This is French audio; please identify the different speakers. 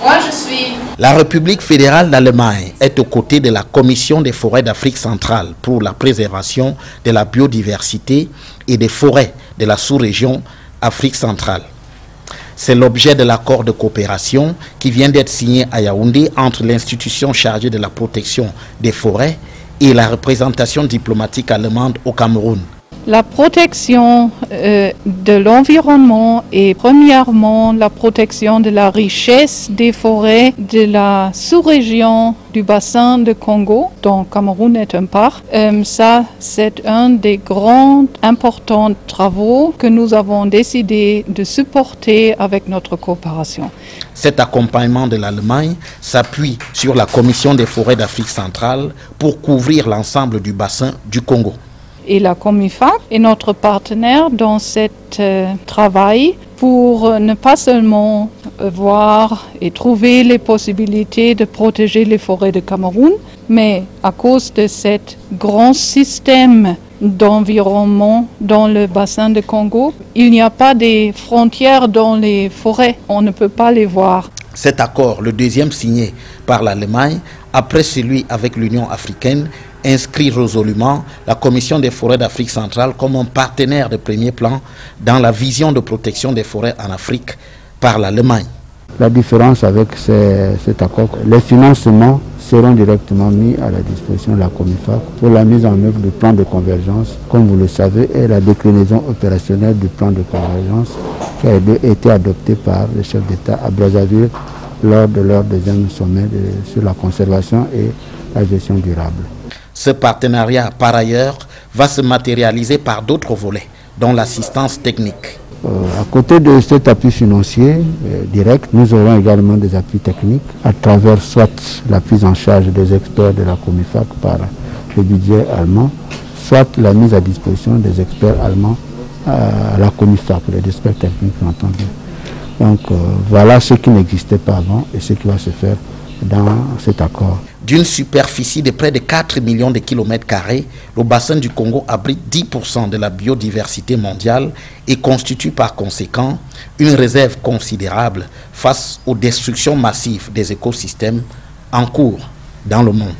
Speaker 1: Moi, je suis...
Speaker 2: La République fédérale d'Allemagne est aux côtés de la Commission des forêts d'Afrique centrale pour la préservation de la biodiversité et des forêts de la sous-région Afrique centrale. C'est l'objet de l'accord de coopération qui vient d'être signé à Yaoundé entre l'institution chargée de la protection des forêts et la représentation diplomatique allemande au Cameroun.
Speaker 3: La protection de l'environnement est premièrement la protection de la richesse des forêts de la sous-région du bassin de Congo, dont Cameroun est un part. Ça, c'est un des grands importants travaux que nous avons décidé de supporter avec notre coopération.
Speaker 2: Cet accompagnement de l'Allemagne s'appuie sur la Commission des forêts d'Afrique centrale pour couvrir l'ensemble du bassin du Congo.
Speaker 3: Et la Comifac est notre partenaire dans ce travail pour ne pas seulement voir et trouver les possibilités de protéger les forêts de Cameroun, mais à cause de ce grand système d'environnement dans le bassin de Congo, il n'y a pas de frontières dans les forêts, on ne peut pas les voir.
Speaker 2: Cet accord, le deuxième signé par l'Allemagne, après celui avec l'Union africaine, inscrit résolument la Commission des forêts d'Afrique centrale comme un partenaire de premier plan dans la vision de protection des forêts en Afrique par l'Allemagne.
Speaker 4: La différence avec cet accord, les financements seront directement mis à la disposition de la Comifac pour la mise en œuvre du plan de convergence, comme vous le savez, et la déclinaison opérationnelle du plan de convergence qui a été adopté par le chef d'État à Brazzaville lors de leur deuxième sommet sur la conservation et la gestion durable.
Speaker 2: Ce partenariat, par ailleurs, va se matérialiser par d'autres volets, dont l'assistance technique.
Speaker 4: À côté de cet appui financier direct, nous aurons également des appuis techniques à travers soit la prise en charge des experts de la Comifac par le budget allemand, soit la mise à disposition des experts allemands à la Comifac, les experts techniques, entendu. Donc voilà ce qui n'existait pas avant et ce qui va se faire dans cet accord.
Speaker 2: D'une superficie de près de 4 millions de kilomètres carrés, le bassin du Congo abrite 10% de la biodiversité mondiale et constitue par conséquent une réserve considérable face aux destructions massives des écosystèmes en cours dans le monde.